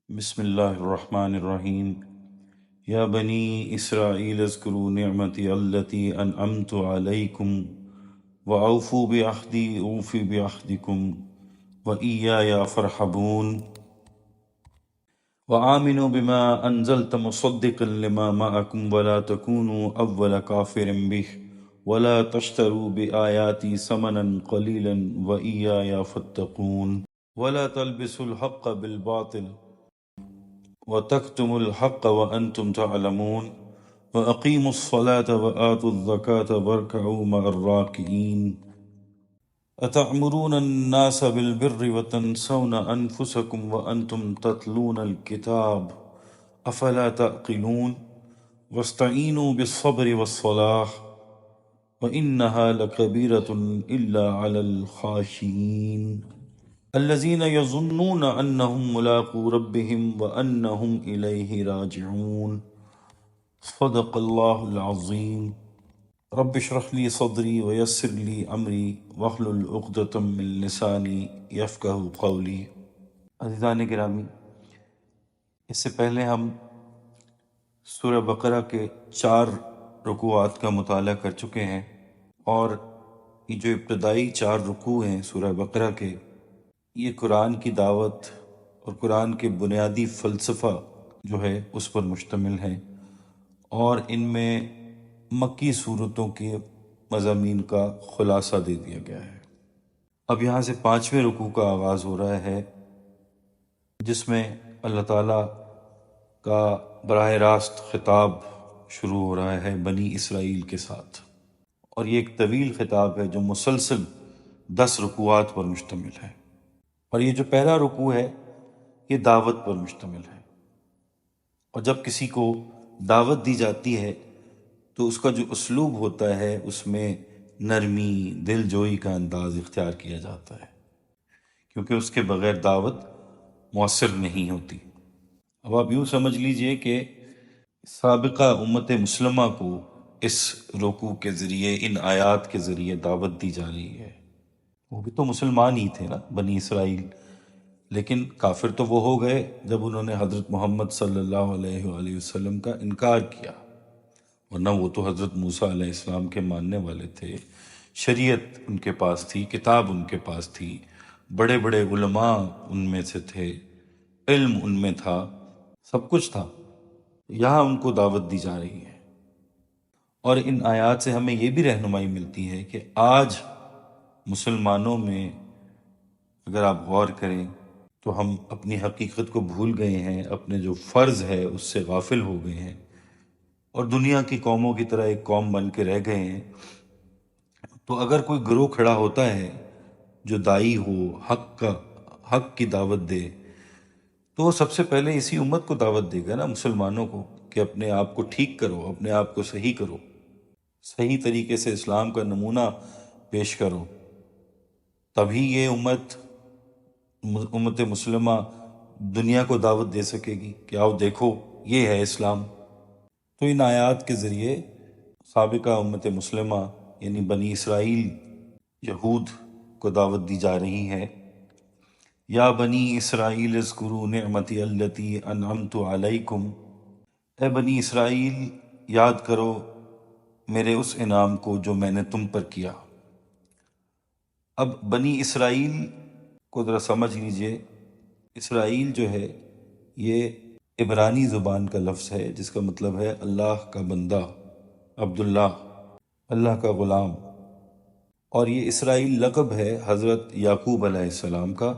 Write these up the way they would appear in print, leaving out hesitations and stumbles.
بسم اللہ الرحمن الرحیم یا بنی اسرائیل اذکروا نعمتی التی انعمت علیکم وأوفوا بعہدی اوف بعہدکم وإیایا فرحبون وآمنوا بما انزلت مصدقا لما معکم ولا تکونوا اول کافر به ولا تشتروا بآیاتی ثمنا قلیلا وإیایا فاتقون ولا تلبسوا الحق بالباطل وَتَكْتُمُوا الْحَقَّ وَأَنْتُمْ تَعْلَمُونَ وَأَقِيمُوا الصَّلَاةَ وَآتُوا الزَّكَاةَ وَارْكَعُوا مَعَ الرَّاكِعِينَ أَتَأْمُرُونَ النَّاسَ بِالْبِرِّ وَتَنْسَوْنَ أَنفُسَكُمْ وَأَنْتُمْ تَتْلُونَ الْكِتَابَ أَفَلَا تَعْقِلُونَ وَاسْتَعِينُوا بِالصَّبْرِ وَالصَّلَاةِ وَإِنَّهَا لَكَبِيرَةٌ إِلَّا عَلَى الْخَاشِعِينَ الذين يظنون أنهم ملاقو ربهم وأنهم إليه راجعون صدق الله العظيم رب اشرح لي صدري ويسر لي أمري واحلل عقدة من لساني يفقهوا قولي۔ عزیزان گرامی، اس سے پہلے ہم سورہ بقرہ کے 4 رکوعات کا مطالعہ کر چکے ہیں، اور یہ جو ابتدائی 4 رکوع ہیں سورہ بقرہ کے، یہ قرآن کی دعوت اور قرآن کے بنیادی فلسفہ جو ہے اس پر مشتمل ہیں، اور ان میں مکی صورتوں کے مضامین کا خلاصہ دے دیا گیا ہے۔ اب یہاں سے 5ویں رکوع کا آغاز ہو رہا ہے، جس میں اللہ تعالیٰ کا براہ راست خطاب شروع ہو رہا ہے بنی اسرائیل کے ساتھ، اور یہ ایک طویل خطاب ہے جو مسلسل 10 رکوعات پر مشتمل ہے۔ اور یہ جو پہلا رکوع ہے یہ دعوت پر مشتمل ہے، اور جب کسی کو دعوت دی جاتی ہے تو اس کا جو اسلوب ہوتا ہے اس میں نرمی، دل جوئی کا انداز اختیار کیا جاتا ہے، کیونکہ اس کے بغیر دعوت مؤثر نہیں ہوتی۔ اب آپ یوں سمجھ لیجئے کہ سابقہ امت مسلمہ کو اس رکوع کے ذریعے، ان آیات کے ذریعے دعوت دی جا رہی ہے۔ وہ بھی تو مسلمان ہی تھے نا، بنی اسرائیل، لیکن کافر تو وہ ہو گئے جب انہوں نے حضرت محمد صلی اللہ علیہ وآلہ وسلم کا انکار کیا، ورنہ وہ تو حضرت موسیٰ علیہ السلام کے ماننے والے تھے، شریعت ان کے پاس تھی، کتاب ان کے پاس تھی، بڑے بڑے علماء ان میں سے تھے، علم ان میں تھا، سب کچھ تھا۔ یہاں ان کو دعوت دی جا رہی ہے، اور ان آیات سے ہمیں یہ بھی رہنمائی ملتی ہے کہ آج مسلمانوں میں اگر آپ غور کریں تو ہم اپنی حقیقت کو بھول گئے ہیں، اپنے جو فرض ہے اس سے غافل ہو گئے ہیں، اور دنیا کی قوموں کی طرح ایک قوم بن کے رہ گئے ہیں۔ تو اگر کوئی گروہ کھڑا ہوتا ہے جو داعی ہو، حق کی دعوت دے، تو وہ سب سے پہلے اسی امت کو دعوت دے گا نا، مسلمانوں کو، کہ اپنے آپ کو ٹھیک کرو، اپنے آپ کو صحیح کرو، صحیح طریقے سے اسلام کا نمونہ پیش کرو، تبھی یہ امت مسلمہ دنیا کو دعوت دے سکے گی کہ آؤ دیکھو یہ ہے اسلام۔ تو ان آیات کے ذریعے سابقہ امت مسلمہ یعنی بنی اسرائیل، یہود کو دعوت دی جا رہی ہے۔ یا بنی اسرائیل اذکروا نعمتی التی انعمت علیکم، اے بنی اسرائیل یاد کرو میرے اس انعام کو جو میں نے تم پر کیا۔ اب بنی اسرائیل کو ذرا سمجھ لیجئے، اسرائیل جو ہے یہ عبرانی زبان کا لفظ ہے جس کا مطلب ہے اللہ کا بندہ، عبداللہ، اللہ کا غلام، اور یہ اسرائیل لقب ہے حضرت یعقوب علیہ السلام کا۔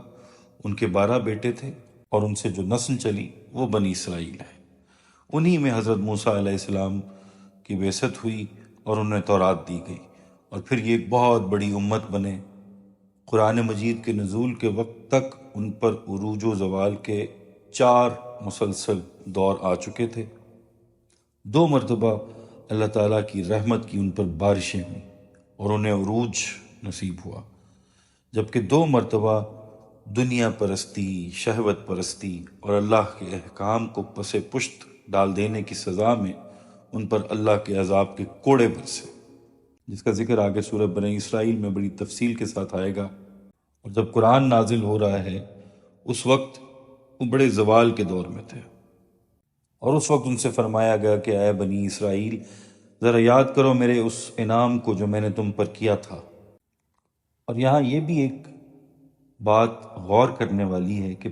ان کے 12 بیٹے تھے، اور ان سے جو نسل چلی وہ بنی اسرائیل ہے۔ انہی میں حضرت موسیٰ علیہ السلام کی بعثت ہوئی اور انہیں تورات دی گئی، اور پھر یہ ایک بہت بڑی امت بنے۔ قرآن مجید کے نزول کے وقت تک ان پر عروج و زوال کے 4 مسلسل دور آ چکے تھے۔ 2 مرتبہ اللہ تعالیٰ کی رحمت کی ان پر بارشیں ہوئیں اور انہیں عروج نصیب ہوا، جبکہ 2 مرتبہ دنیا پرستی، شہوت پرستی اور اللہ کے احکام کو پس پشت ڈال دینے کی سزا میں ان پر اللہ کے عذاب کے کوڑے برسے، جس کا ذکر آگے سورہ بنی اسرائیل میں بڑی تفصیل کے ساتھ آئے گا۔ اور جب قرآن نازل ہو رہا ہے اس وقت وہ بڑے زوال کے دور میں تھے، اور اس وقت ان سے فرمایا گیا کہ اے بنی اسرائیل، ذرا یاد کرو میرے اس انعام کو جو میں نے تم پر کیا تھا۔ اور یہاں یہ بھی ایک بات غور کرنے والی ہے کہ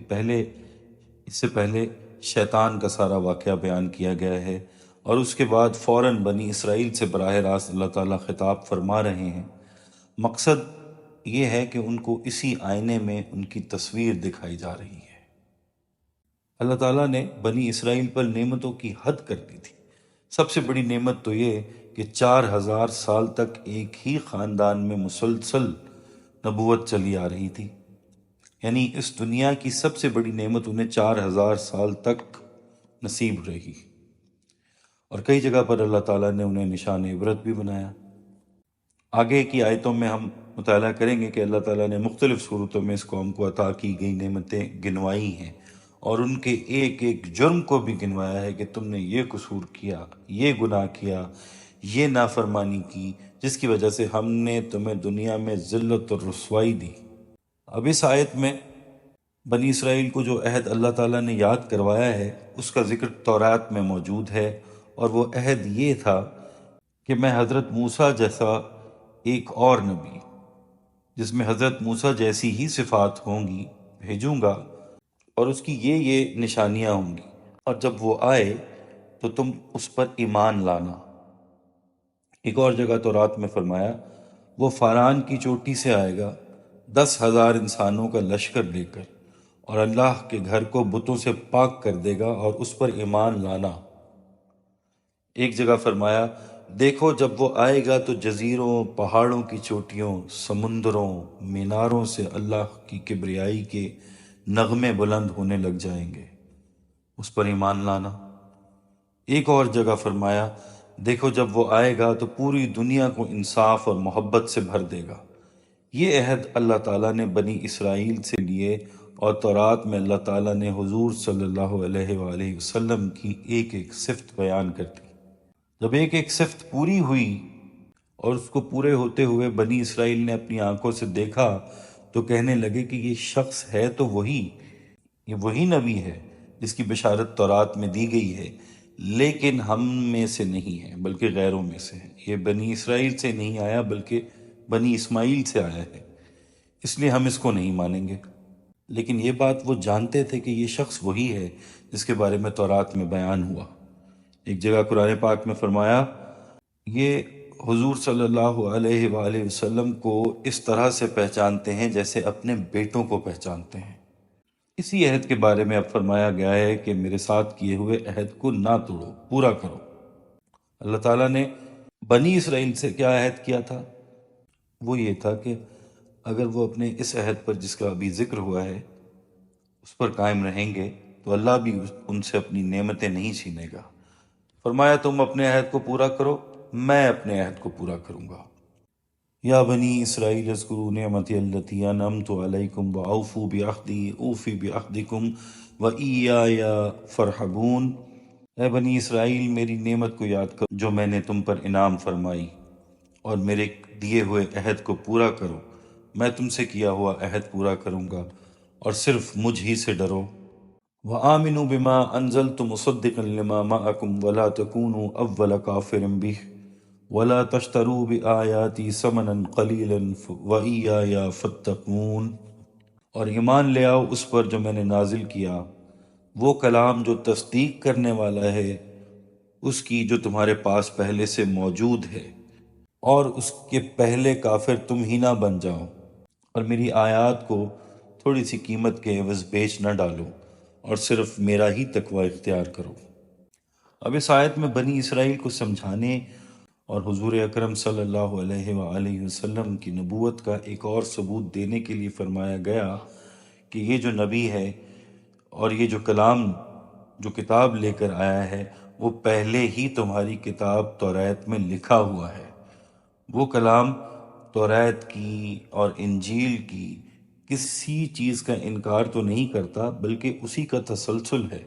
اس سے پہلے شیطان کا سارا واقعہ بیان کیا گیا ہے، اور اس کے بعد فوراً بنی اسرائیل سے براہ راست اللہ تعالیٰ خطاب فرما رہے ہیں۔ مقصد یہ ہے کہ ان کو اسی آئینے میں ان کی تصویر دکھائی جا رہی ہے۔ اللہ تعالیٰ نے بنی اسرائیل پر نعمتوں کی حد کر دی تھی۔ سب سے بڑی نعمت تو یہ کہ 4000 سال تک ایک ہی خاندان میں مسلسل نبوت چلی آ رہی تھی، یعنی اس دنیا کی سب سے بڑی نعمت انہیں 4000 سال تک نصیب رہی، اور کئی جگہ پر اللہ تعالیٰ نے انہیں نشان عبرت بھی بنایا۔ آگے کی آیتوں میں ہم مطالعہ کریں گے کہ اللہ تعالیٰ نے مختلف صورتوں میں اس قوم کو عطا کی گئی نعمتیں گنوائی ہیں، اور ان کے ایک ایک جرم کو بھی گنوایا ہے کہ تم نے یہ قصور کیا، یہ گناہ کیا، یہ نافرمانی کی، جس کی وجہ سے ہم نے تمہیں دنیا میں ذلت اور رسوائی دی۔ اب اس آیت میں بنی اسرائیل کو جو عہد اللہ تعالیٰ نے یاد کروایا ہے اس کا ذکر تورات میں موجود ہے، اور وہ عہد یہ تھا کہ میں حضرت موسیٰ جیسا ایک اور نبی، جس میں حضرت موسیٰ جیسی ہی صفات ہوں گی، بھیجوں گا، اور اس کی یہ نشانیاں ہوں گی، اور جب وہ آئے تو تم اس پر ایمان لانا۔ ایک اور جگہ تورات میں فرمایا وہ فاران کی چوٹی سے آئے گا 10,000 انسانوں کا لشکر لے کر، اور اللہ کے گھر کو بتوں سے پاک کر دے گا اور اس پر ایمان لانا۔ ایک جگہ فرمایا دیکھو جب وہ آئے گا تو جزیروں، پہاڑوں کی چوٹیوں، سمندروں، میناروں سے اللہ کی کبریائی کے نغمے بلند ہونے لگ جائیں گے، اس پر ایمان لانا۔ ایک اور جگہ فرمایا دیکھو جب وہ آئے گا تو پوری دنیا کو انصاف اور محبت سے بھر دے گا۔ یہ عہد اللہ تعالیٰ نے بنی اسرائیل سے لیے، اور تورات میں اللہ تعالیٰ نے حضور صلی اللہ علیہ وآلہ وسلم کی ایک ایک صفت بیان کر دی۔ جب ایک ایک صفت پوری ہوئی اور اس کو پورے ہوتے ہوئے بنی اسرائیل نے اپنی آنکھوں سے دیکھا تو کہنے لگے کہ یہ شخص ہے تو یہ وہی نبی ہے جس کی بشارت تورات میں دی گئی ہے، لیکن ہم میں سے نہیں ہے بلکہ غیروں میں سے ہے۔ یہ بنی اسرائیل سے نہیں آیا بلکہ بنی اسماعیل سے آیا ہے، اس لیے ہم اس کو نہیں مانیں گے۔ لیکن یہ بات وہ جانتے تھے کہ یہ شخص وہی ہے جس کے بارے میں تورات میں بیان ہوا۔ ایک جگہ قرآن پاک میں فرمایا یہ حضور صلی اللہ علیہ وآلہ وسلم کو اس طرح سے پہچانتے ہیں جیسے اپنے بیٹوں کو پہچانتے ہیں۔ اسی عہد کے بارے میں اب فرمایا گیا ہے کہ میرے ساتھ کیے ہوئے عہد کو نہ توڑو، پورا کرو۔ اللہ تعالیٰ نے بنی اسرائیل سے کیا عہد کیا تھا؟ وہ یہ تھا کہ اگر وہ اپنے اس عہد پر جس کا ابھی ذکر ہوا ہے اس پر قائم رہیں گے تو اللہ بھی ان سے اپنی نعمتیں نہیں چھینے گا۔ فرمایا تم اپنے عہد کو پورا کرو، میں اپنے عہد کو پورا کروں گا۔ یا بنی اسرائیل اذکروا نعمتی التی انعمت علیکم واوفوا بعہدی اوفی بعہدکم وایای فارہبون۔ اے بنی اسرائیل میری نعمت کو یاد کرو جو میں نے تم پر انعام فرمائی، اور میرے دیے ہوئے عہد کو پورا کرو، میں تم سے کیا ہوا عہد پورا کروں گا، اور صرف مجھ ہی سے ڈرو۔ وَآمِنُوا بِمَا أَنزَلْتُ مُصَدِّقًا لِمَا مَعَكُمْ وَلَا تَكُونُوا أَوَّلَ كَافِرٍ بِهِ وَلَا تَشْتَرُوا بِآيَاتِي ثَمَنًا قَلِيلًا وَإِيَّايَ فَاتَّقُونِ۔ اور ایمان لے آؤ اس پر جو میں نے نازل کیا، وہ کلام جو تصدیق کرنے والا ہے اس کی جو تمہارے پاس پہلے سے موجود ہے، اور اس کے پہلے کافر تم ہی نہ بن جاؤ، اور میری آیات کو تھوڑی سی قیمت کے عوض بیچ نہ ڈالو، اور صرف میرا ہی تقوی اختیار کرو۔ اب اس آیت میں بنی اسرائیل کو سمجھانے اور حضور اکرم صلی اللہ علیہ وآلہ وسلم کی نبوت کا ایک اور ثبوت دینے کے لیے فرمایا گیا کہ یہ جو نبی ہے اور یہ جو کلام جو کتاب لے کر آیا ہے وہ پہلے ہی تمہاری کتاب تورات میں لکھا ہوا ہے۔ وہ کلام تورات کی اور انجیل کی کسی چیز کا انکار تو نہیں کرتا بلکہ اسی کا تسلسل ہے،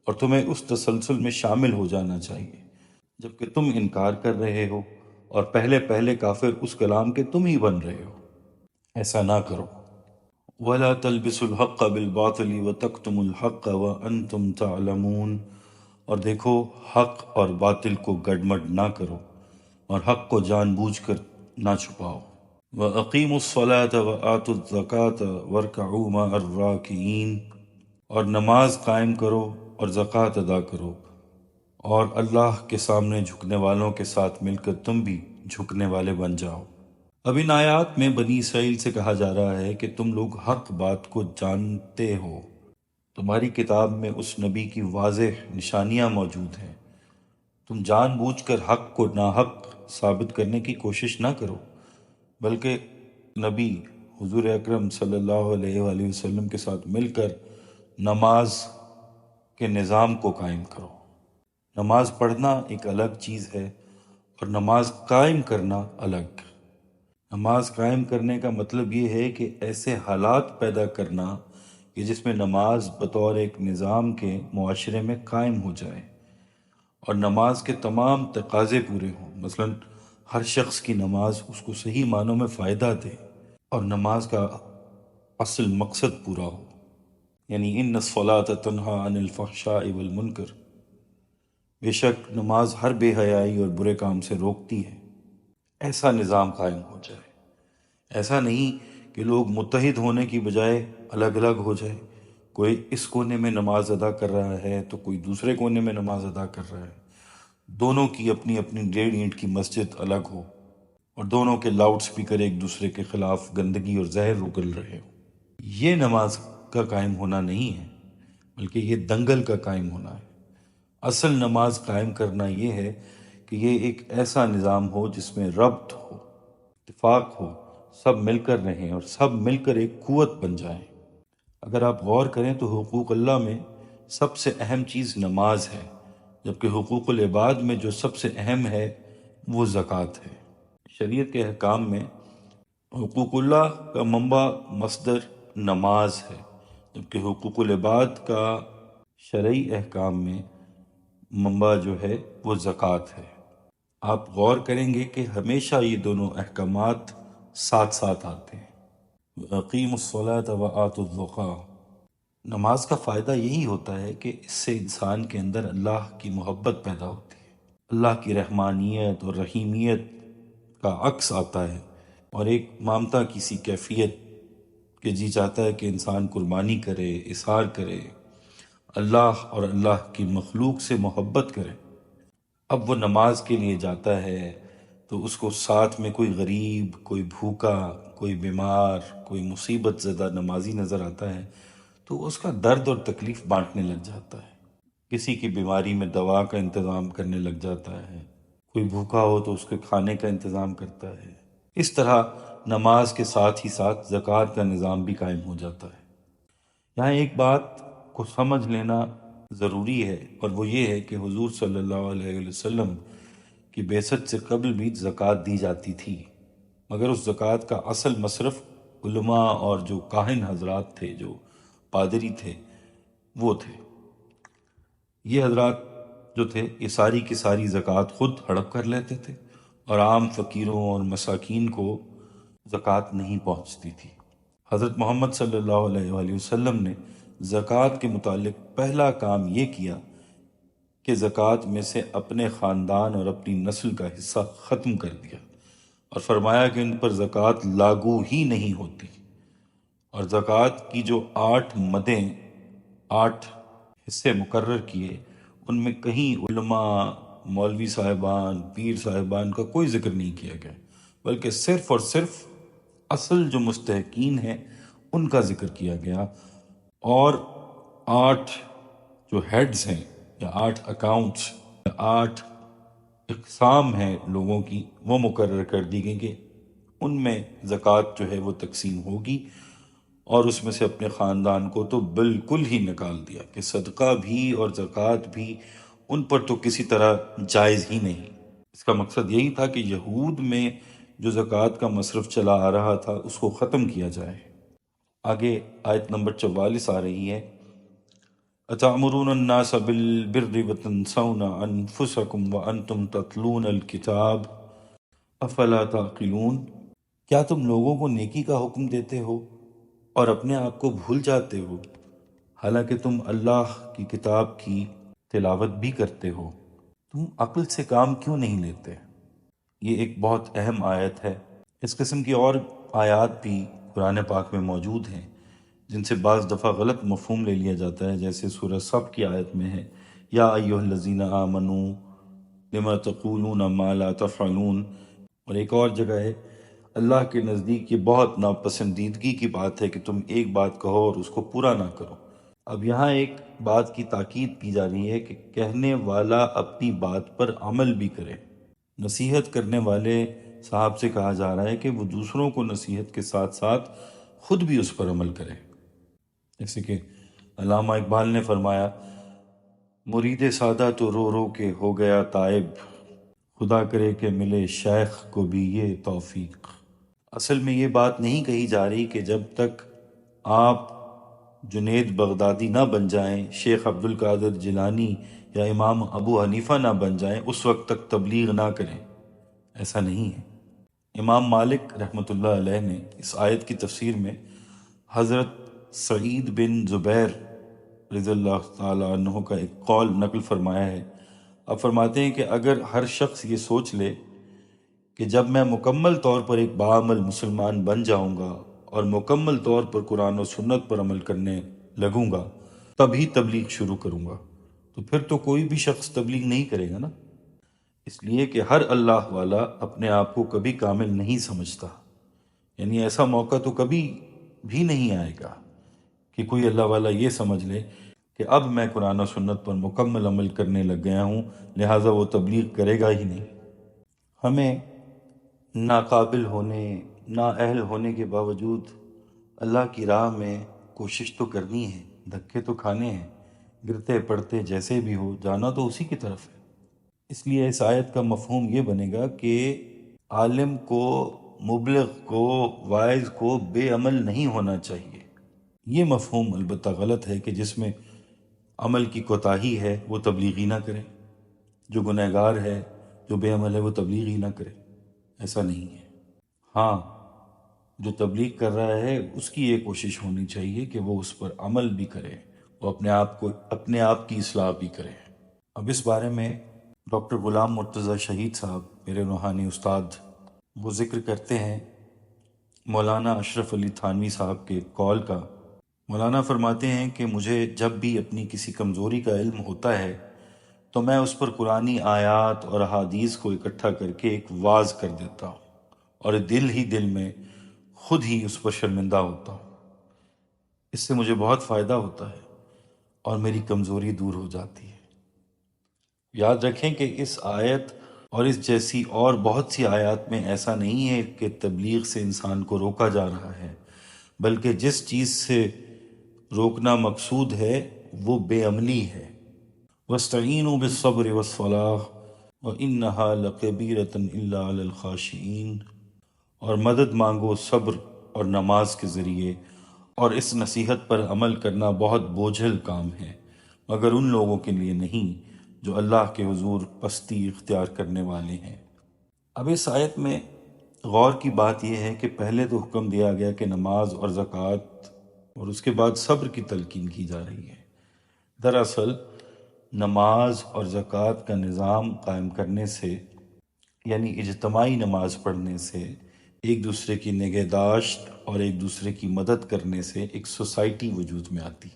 اور تمہیں اس تسلسل میں شامل ہو جانا چاہیے، جبکہ تم انکار کر رہے ہو اور پہلے کافر اس کلام کے تم ہی بن رہے ہو۔ ایسا نہ کرو۔ ولا تلبسوا الحق بالباطل وتکتموا الحق وانتم تعلمون، اور دیکھو حق اور باطل کو گڈمڈ نہ کرو اور حق کو جان بوجھ کر نہ چھپاؤ۔ وَأَقِيمُوا الصَّلَاةَ وَآتُوا الزَّكَاةَ وَارْكَعُوا مَعَ الرَّاكِعِينَ، اور نماز قائم کرو اور زکوٰۃ ادا کرو اور اللہ کے سامنے جھکنے والوں کے ساتھ مل کر تم بھی جھکنے والے بن جاؤ۔ اب ان آیات میں بنی اسرائیل سے کہا جا رہا ہے کہ تم لوگ حق بات کو جانتے ہو، تمہاری کتاب میں اس نبی کی واضح نشانیاں موجود ہیں، تم جان بوجھ کر حق کو ناحق ثابت کرنے کی کوشش نہ کرو، بلکہ نبی حضور اکرم صلی اللہ علیہ وآلہ وسلم کے ساتھ مل کر نماز کے نظام کو قائم کرو۔ نماز پڑھنا ایک الگ چیز ہے اور نماز قائم کرنا الگ۔ نماز قائم کرنے کا مطلب یہ ہے کہ ایسے حالات پیدا کرنا کہ جس میں نماز بطور ایک نظام کے معاشرے میں قائم ہو جائے اور نماز کے تمام تقاضے پورے ہوں، مثلا ہر شخص کی نماز اس کو صحیح معنوں میں فائدہ دے اور نماز کا اصل مقصد پورا ہو، یعنی ان الصلاۃ تنہی عن الفحشاء والمنکر، بے شک نماز ہر بے حیائی اور برے کام سے روکتی ہے، ایسا نظام قائم ہو جائے۔ ایسا نہیں کہ لوگ متحد ہونے کی بجائے الگ الگ ہو جائے، کوئی اس کونے میں نماز ادا کر رہا ہے تو کوئی دوسرے کونے میں نماز ادا کر رہا ہے، دونوں کی اپنی اپنی 1.5 اینٹ کی مسجد الگ ہو اور دونوں کے لاؤڈ سپیکر ایک دوسرے کے خلاف گندگی اور زہر اگل رہے ہو۔ یہ نماز کا قائم ہونا نہیں ہے، بلکہ یہ دنگل کا قائم ہونا ہے۔ اصل نماز قائم کرنا یہ ہے کہ یہ ایک ایسا نظام ہو جس میں ربط ہو، اتفاق ہو، سب مل کر رہیں اور سب مل کر ایک قوت بن جائیں۔ اگر آپ غور کریں تو حقوق اللہ میں سب سے اہم چیز نماز ہے، جبکہ حقوق العباد میں جو سب سے اہم ہے وہ زکوٰۃ ہے۔ شریعت کے احکام میں حقوق اللہ کا منبع مصدر نماز ہے، جبکہ حقوق العباد کا شرعی احکام میں منبع جو ہے وہ زکوٰۃ ہے۔ آپ غور کریں گے کہ ہمیشہ یہ دونوں احکامات ساتھ ساتھ آتے ہیں۔ وَأَقِيمُوا الصَّلَاةَ وَآتُوا الزَّكَاةَ، نماز کا فائدہ یہی ہوتا ہے کہ اس سے انسان کے اندر اللہ کی محبت پیدا ہوتی ہے، اللہ کی رحمانیت اور رحیمیت کا عکس آتا ہے، اور ایک مامتا کی سی کیفیت کہ جی چاہتا ہے کہ انسان قربانی کرے، اظہار کرے، اللہ اور اللہ کی مخلوق سے محبت کرے۔ اب وہ نماز کے لیے جاتا ہے تو اس کو ساتھ میں کوئی غریب، کوئی بھوکا، کوئی بیمار، کوئی مصیبت زدہ نمازی نظر آتا ہے تو اس کا درد اور تکلیف بانٹنے لگ جاتا ہے، کسی کی بیماری میں دوا کا انتظام کرنے لگ جاتا ہے، کوئی بھوکا ہو تو اس کے کھانے کا انتظام کرتا ہے۔ اس طرح نماز کے ساتھ ہی ساتھ زکوٰۃ کا نظام بھی قائم ہو جاتا ہے۔ یہاں ایک بات کو سمجھ لینا ضروری ہے، اور وہ یہ ہے کہ حضور صلی اللہ علیہ وسلم کی بعثت سے قبل بھی زکوٰۃ دی جاتی تھی، مگر اس زکوٰۃ کا اصل مصرف علماء اور جو کاہن حضرات تھے، جو پادری تھے، وہ تھے۔ یہ حضرات جو تھے یہ ساری کی ساری زکوٰۃ خود ہڑپ کر لیتے تھے اور عام فقیروں اور مساکین کو زکوٰۃ نہیں پہنچتی تھی۔ حضرت محمد صلی اللہ علیہ وآلہ وسلم نے زکوٰۃ کے متعلق پہلا کام یہ کیا کہ زکوٰۃ میں سے اپنے خاندان اور اپنی نسل کا حصہ ختم کر دیا اور فرمایا کہ ان پر زکوٰۃ لاگو ہی نہیں ہوتی، اور زکوٰۃ کی جو 8 مدیں، 8 حصے مقرر کیے، ان میں کہیں علماء، مولوی صاحبان، پیر صاحبان کا کوئی ذکر نہیں کیا گیا، بلکہ صرف اور صرف اصل جو مستحقین ہیں ان کا ذکر کیا گیا، اور 8 جو ہیڈز ہیں یا 8 اکاؤنٹس یا 8 اقسام ہیں لوگوں کی، وہ مقرر کر دی گئی کہ ان میں زکوٰۃ جو ہے وہ تقسیم ہوگی، اور اس میں سے اپنے خاندان کو تو بالکل ہی نکال دیا کہ صدقہ بھی اور زکوٰۃ بھی ان پر تو کسی طرح جائز ہی نہیں۔ اس کا مقصد یہی تھا کہ یہود میں جو زکوٰۃ کا مصرف چلا آ رہا تھا اس کو ختم کیا جائے۔ آگے آیت نمبر 44 آ رہی ہے، أَتَأْمُرُونَ النَّاسَ بِالْبِرِّ وَتَنْسَوْنَ أَنفُسَكُمْ وَأَنْتُمْ تَتْلُونَ الْكِتَابَ أَفَلَا تَعْقِلُونَ، کیا تم لوگوں کو نیکی کا حکم دیتے ہو اور اپنے آپ کو بھول جاتے ہو، حالانکہ تم اللہ کی کتاب کی تلاوت بھی کرتے ہو۔ تم عقل سے کام کیوں نہیں لیتے؟ یہ ایک بہت اہم آیت ہے۔ اس قسم کی اور آیات بھی قرآن پاک میں موجود ہیں جن سے بعض دفعہ غلط مفہوم لے لیا جاتا ہے، جیسے سورہ صف کی آیت میں ہے یا ایھا الذین آمنوا لما تقولون ما لا تفعلون، اور ایک اور جگہ ہے اللہ کے نزدیک یہ بہت ناپسندیدگی کی بات ہے کہ تم ایک بات کہو اور اس کو پورا نہ کرو۔ اب یہاں ایک بات کی تاکید کی جا رہی ہے کہ کہنے والا اپنی بات پر عمل بھی کرے۔ نصیحت کرنے والے صاحب سے کہا جا رہا ہے کہ وہ دوسروں کو نصیحت کے ساتھ ساتھ خود بھی اس پر عمل کرے۔ جیسے کہ علامہ اقبال نے فرمایا، مرید سادہ تو رو رو کے ہو گیا تائب، خدا کرے کہ ملے شیخ کو بھی یہ توفیق۔ اصل میں یہ بات نہیں کہی جا رہی کہ جب تک آپ جنید بغدادی نہ بن جائیں، شیخ عبد القادر جیلانی یا امام ابو حنیفہ نہ بن جائیں، اس وقت تک تبلیغ نہ کریں۔ ایسا نہیں ہے۔ امام مالک رحمۃ اللہ علیہ نے اس آیت کی تفسیر میں حضرت سعید بن زبیر رضی اللہ تعالیٰ عنہ کا ایک قول نقل فرمایا ہے۔ اب فرماتے ہیں کہ اگر ہر شخص یہ سوچ لے کہ جب میں مکمل طور پر ایک باعمل مسلمان بن جاؤں گا اور مکمل طور پر قرآن و سنت پر عمل کرنے لگوں گا تبھی تبلیغ شروع کروں گا، تو پھر تو کوئی بھی شخص تبلیغ نہیں کرے گا نا۔ اس لیے کہ ہر اللہ والا اپنے آپ کو کبھی کامل نہیں سمجھتا، یعنی ایسا موقع تو کبھی بھی نہیں آئے گا کہ کوئی اللہ والا یہ سمجھ لے کہ اب میں قرآن و سنت پر مکمل عمل کرنے لگ گیا ہوں، لہٰذا وہ تبلیغ کرے گا ہی نہیں۔ ہمیں ناقابل ہونے، نااہل ہونے کے باوجود اللہ کی راہ میں کوشش تو کرنی ہے، دھکے تو کھانے ہیں، گرتے پڑتے جیسے بھی ہو جانا تو اسی کی طرف ہے۔ اس لیے اس آیت کا مفہوم یہ بنے گا کہ عالم کو، مبلغ کو، واعظ کو بے عمل نہیں ہونا چاہیے۔ یہ مفہوم البتہ غلط ہے کہ جس میں عمل کی کوتاہی ہے وہ تبلیغ ہی نہ کرے، جو گنہگار ہے، جو بے عمل ہے وہ تبلیغ ہی نہ کرے۔ ایسا نہیں ہے۔ ہاں، جو تبلیغ کر رہا ہے اس کی یہ کوشش ہونی چاہیے کہ وہ اس پر عمل بھی کرے، وہ اپنے آپ کی اصلاح بھی کرے۔ اب اس بارے میں ڈاکٹر غلام مرتضیٰ شہید صاحب، میرے روحانی استاد، وہ ذکر کرتے ہیں مولانا اشرف علی تھانوی صاحب کے قول کا۔ مولانا فرماتے ہیں کہ مجھے جب بھی اپنی کسی کمزوری کا علم ہوتا ہے تو میں اس پر قرآنی آیات اور احادیث کو اکٹھا کر کے ایک واعظ کر دیتا ہوں، اور دل ہی دل میں خود ہی اس پر شرمندہ ہوتا ہوں۔ اس سے مجھے بہت فائدہ ہوتا ہے اور میری کمزوری دور ہو جاتی ہے۔ یاد رکھیں کہ اس آیت اور اس جیسی اور بہت سی آیات میں ایسا نہیں ہے کہ تبلیغ سے انسان کو روکا جا رہا ہے، بلکہ جس چیز سے روکنا مقصود ہے وہ بے عملی ہے۔ وَاسْتَعِينُوا بِالصَّبْرِ وَالصَّلَاةِ وَإِنَّهَا لَكَبِيرَةٌ إِلَّا عَلَى الْخَاشِعِينَ، اور مدد مانگو صبر اور نماز کے ذریعے، اور اس نصیحت پر عمل کرنا بہت بوجھل کام ہے مگر ان لوگوں کے لیے نہیں جو اللہ کے حضور پستی اختیار کرنے والے ہیں۔ اب اس آیت میں غور کی بات یہ ہے کہ پہلے تو حکم دیا گیا کہ نماز اور زکوٰۃ، اور اس کے بعد صبر کی تلقین کی جا رہی ہے۔ دراصل نماز اور زکوٰۃ کا نظام قائم کرنے سے، یعنی اجتماعی نماز پڑھنے سے، ایک دوسرے کی نگہداشت اور ایک دوسرے کی مدد کرنے سے ایک سوسائٹی وجود میں آتی۔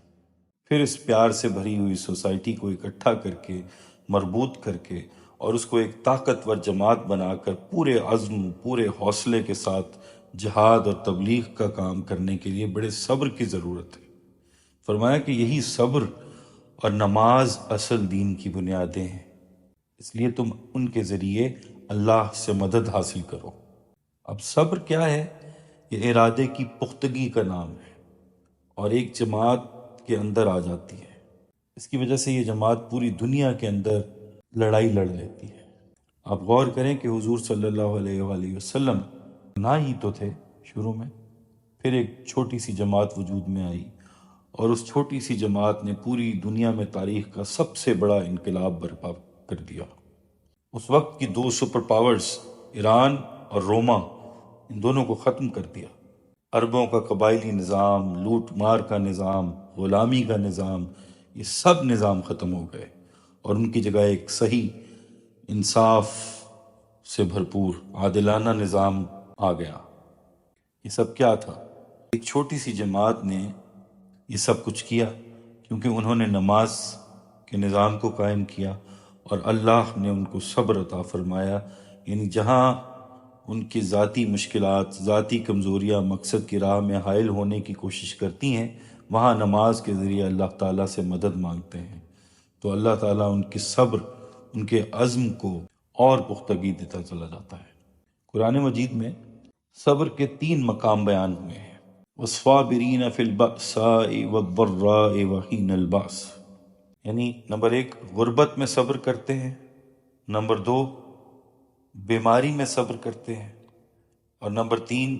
پھر اس پیار سے بھری ہوئی سوسائٹی کو اکٹھا کر کے، مربوط کر کے، اور اس کو ایک طاقتور جماعت بنا کر پورے عزم، پورے حوصلے کے ساتھ جہاد اور تبلیغ کا کام کرنے کے لیے بڑے صبر کی ضرورت ہے۔ فرمایا کہ یہی صبر اور نماز اصل دین کی بنیادیں ہیں، اس لیے تم ان کے ذریعے اللہ سے مدد حاصل کرو۔ اب صبر کیا ہے؟ یہ ارادے کی پختگی کا نام ہے، اور ایک جماعت کے اندر آ جاتی ہے۔ اس کی وجہ سے یہ جماعت پوری دنیا کے اندر لڑائی لڑ لیتی ہے۔ آپ غور کریں کہ حضور صلی اللہ علیہ وآلہ وسلم نہ ہی تو تھے شروع میں، پھر ایک چھوٹی سی جماعت وجود میں آئی، اور اس چھوٹی سی جماعت نے پوری دنیا میں تاریخ کا سب سے بڑا انقلاب برپا کر دیا۔ اس وقت کی دو سپر پاورز ایران اور روما، ان دونوں کو ختم کر دیا۔ عربوں کا قبائلی نظام، لوٹ مار کا نظام، غلامی کا نظام، یہ سب نظام ختم ہو گئے، اور ان کی جگہ ایک صحیح، انصاف سے بھرپور عادلانہ نظام آ گیا۔ یہ سب کیا تھا؟ ایک چھوٹی سی جماعت نے یہ سب کچھ کیا کیونکہ انہوں نے نماز کے نظام کو قائم کیا، اور اللہ نے ان کو صبر عطا فرمایا۔ یعنی جہاں ان کی ذاتی مشکلات، ذاتی کمزوریاں مقصد کی راہ میں حائل ہونے کی کوشش کرتی ہیں، وہاں نماز کے ذریعے اللہ تعالیٰ سے مدد مانگتے ہیں، تو اللہ تعالیٰ ان کے صبر، ان کے عزم کو اور پختگی دیتا چلا جاتا ہے۔ قرآن مجید میں صبر کے 3 مقام بیان ہوئے ہیں: وَالصَّابِرِينَ فِي الْبَأْسَاءِ وَالضَّرَّاءِ وَحِينَ الْبَأْسِ، یعنی نمبر 1 غربت میں صبر کرتے ہیں، نمبر 2 بیماری میں صبر کرتے ہیں، اور نمبر 3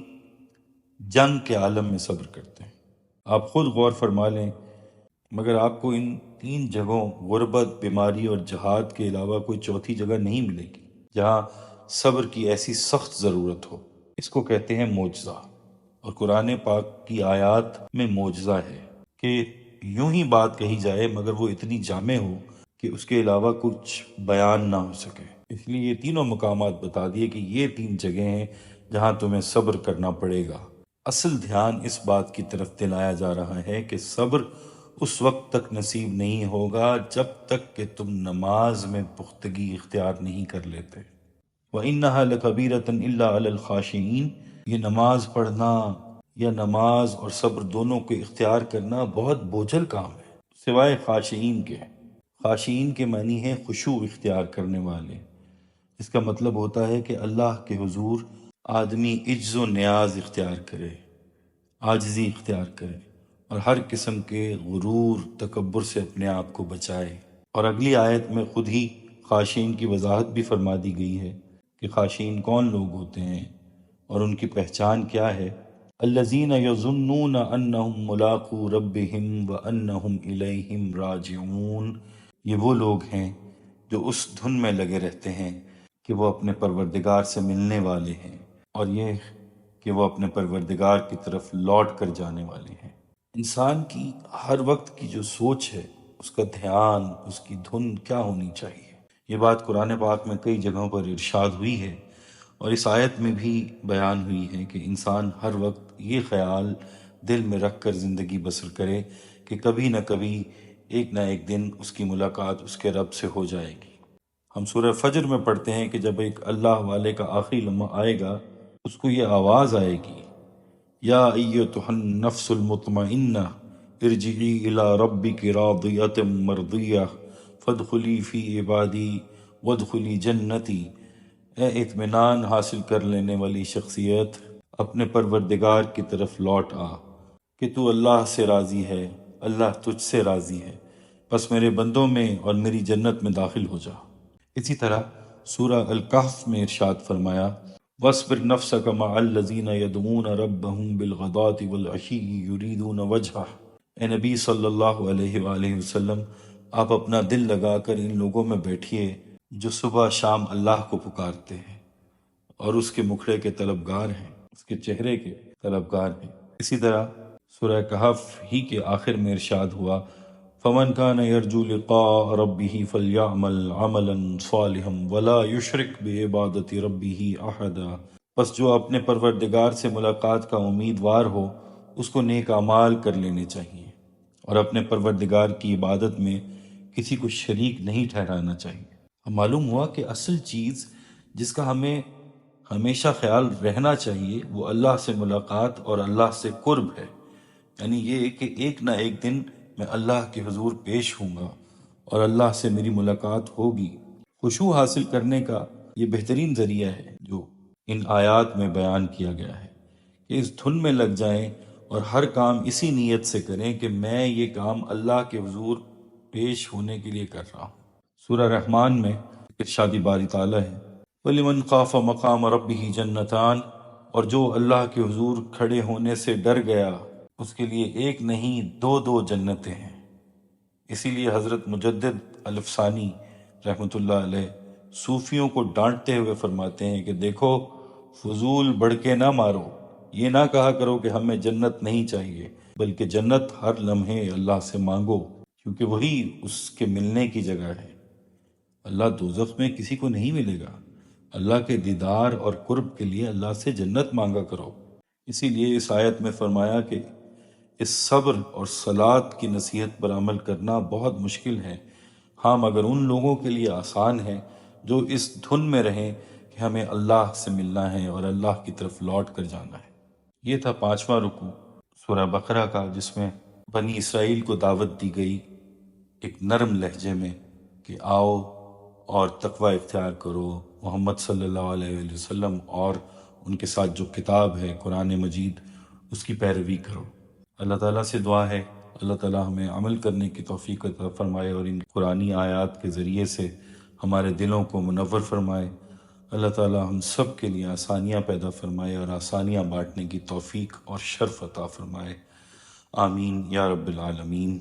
جنگ کے عالم میں صبر کرتے ہیں۔ آپ خود غور فرما لیں، مگر آپ کو ان 3 جگہوں غربت، بیماری اور جہاد کے علاوہ کوئی چوتھی جگہ نہیں ملے گی جہاں صبر کی ایسی سخت ضرورت ہو۔ اس کو کہتے ہیں معجزہ، اور قرآن پاک کی آیات میں معجزہ ہے کہ یوں ہی بات کہی جائے مگر وہ اتنی جامع ہو کہ اس کے علاوہ کچھ بیان نہ ہو سکے۔ اس لیے یہ تینوں مقامات بتا دیے کہ یہ 3 جگہیں ہیں جہاں تمہیں صبر کرنا پڑے گا۔ اصل دھیان اس بات کی طرف دلایا جا رہا ہے کہ صبر اس وقت تک نصیب نہیں ہوگا جب تک کہ تم نماز میں پختگی اختیار نہیں کر لیتے۔ وَإِنَّهَا لَكَبِيرَةٌ إِلَّا عَلَى الْخَاشِعِينَ، یہ نماز پڑھنا یا نماز اور صبر دونوں کو اختیار کرنا بہت بوجھل کام ہے، سوائے خاشعین کے۔ خاشعین کے معنی ہے خشوع اختیار کرنے والے۔ اس کا مطلب ہوتا ہے کہ اللہ کے حضور آدمی عجز و نیاز اختیار کرے، عاجزی اختیار کرے، اور ہر قسم کے غرور، تکبر سے اپنے آپ کو بچائے۔ اور اگلی آیت میں خود ہی خاشعین کی وضاحت بھی فرما دی گئی ہے کہ خاشعین کون لوگ ہوتے ہیں اور ان کی پہچان کیا ہے۔ الذین یظنون انہم ملاقو ربہم وانہم الیہم راجعون، یہ وہ لوگ ہیں جو اس دھن میں لگے رہتے ہیں کہ وہ اپنے پروردگار سے ملنے والے ہیں، اور یہ کہ وہ اپنے پروردگار کی طرف لوٹ کر جانے والے ہیں۔ انسان کی ہر وقت کی جو سوچ ہے، اس کا دھیان، اس کی دھن کیا ہونی چاہیے، یہ بات قرآن پاک میں کئی جگہوں پر ارشاد ہوئی ہے، اور اس آیت میں بھی بیان ہوئی ہے کہ انسان ہر وقت یہ خیال دل میں رکھ کر زندگی بسر کرے کہ کبھی نہ کبھی، ایک نہ ایک دن اس کی ملاقات اس کے رب سے ہو جائے گی۔ ہم سورہ فجر میں پڑھتے ہیں کہ جب ایک اللہ والے کا آخری لمحہ آئے گا، اس کو یہ آواز آئے گی: یا ایتھا النفس المطمئنہ ارجعی الی ربک راضیۃ مرضیہ فادخلی فی عبادی وادخلی جنتی، اے اطمینان حاصل کر لینے والی شخصیت، اپنے پروردگار کی طرف لوٹ آ کہ تو اللہ سے راضی ہے، اللہ تجھ سے راضی ہے، پس میرے بندوں میں اور میری جنت میں داخل ہو جا۔ اسی طرح سورہ الکہف میں ارشاد فرمایا: وَاصْبِرْ نَفْسَكَ مَعَ الَّذِينَ يَدْعُونَ رَبَّهُمْ بِالْغَدَاةِ وَالْعَشِيِّ يُرِيدُونَ وَجْهَهُ، اے نبی صلی اللہ علیہ وآلہ وسلم، آپ اپنا دل لگا کر ان لوگوں میں بیٹھیے جو صبح شام اللہ کو پکارتے ہیں اور اس کے مکھڑے کے طلبگار ہیں، اس کے چہرے کے طلبگار ہیں۔ اسی طرح سورہ کہف ہی کے آخر میں ارشاد ہوا: فمن كان يرجو لقاء ربه فليعمل عملا صالحا ولا يشرك بعبادة ربه احدا، پس جو اپنے پروردگار سے ملاقات کا امیدوار ہو، اس کو نیک اعمال کر لینے چاہیے اور اپنے پروردگار کی عبادت میں کسی کو شریک نہیں ٹھہرانا چاہیے۔ معلوم ہوا کہ اصل چیز جس کا ہمیں ہمیشہ خیال رہنا چاہیے وہ اللہ سے ملاقات اور اللہ سے قرب ہے، یعنی یہ کہ ایک نہ ایک دن میں اللہ کے حضور پیش ہوں گا اور اللہ سے میری ملاقات ہوگی۔ خشوع حاصل کرنے کا یہ بہترین ذریعہ ہے جو ان آیات میں بیان کیا گیا ہے کہ اس دھن میں لگ جائیں اور ہر کام اسی نیت سے کریں کہ میں یہ کام اللہ کے حضور پیش ہونے کے لیے کر رہا ہوں۔ سورہ رحمان میں ارشاد باری تعالیٰ ہے: وَلِمَنْ خَافَ مَقَامَ رَبِّهِ جَنَّتَانِ، اور جو اللہ کے حضور کھڑے ہونے سے ڈر گیا اس کے لیے ایک نہیں 2 جنتیں ہیں۔ اسی لیے حضرت مجدد الفسانی رحمۃ اللہ علیہ صوفیوں کو ڈانٹتے ہوئے فرماتے ہیں کہ دیکھو، فضول بڑھ کے نہ مارو، یہ نہ کہا کرو کہ ہمیں جنت نہیں چاہیے، بلکہ جنت ہر لمحے اللہ سے مانگو، کیونکہ وہی اس کے ملنے کی جگہ ہے۔ اللہ دوزخ میں کسی کو نہیں ملے گا۔ اللہ کے دیدار اور قرب کے لیے اللہ سے جنت مانگا کرو۔ اسی لیے اس آیت میں فرمایا کہ اس صبر اور صلات کی نصیحت پر عمل کرنا بہت مشکل ہے، ہاں مگر ان لوگوں کے لیے آسان ہے جو اس دھن میں رہیں کہ ہمیں اللہ سے ملنا ہے اور اللہ کی طرف لوٹ کر جانا ہے۔ یہ تھا 5واں رکوع سورہ بقرہ کا، جس میں بنی اسرائیل کو دعوت دی گئی ایک نرم لہجے میں کہ آؤ اور تقوی اختیار کرو، محمد صلی اللہ علیہ وسلم اور ان کے ساتھ جو کتاب ہے قرآن مجید اس کی پیروی کرو۔ اللہ تعالیٰ سے دعا ہے اللہ تعالیٰ ہمیں عمل کرنے کی توفیق عطا فرمائے اور ان قرآنی آیات کے ذریعے سے ہمارے دلوں کو منور فرمائے۔ اللہ تعالیٰ ہم سب کے لیے آسانیاں پیدا فرمائے اور آسانیاں بانٹنے کی توفیق اور شرف عطا فرمائے۔ آمین یا رب العالمین۔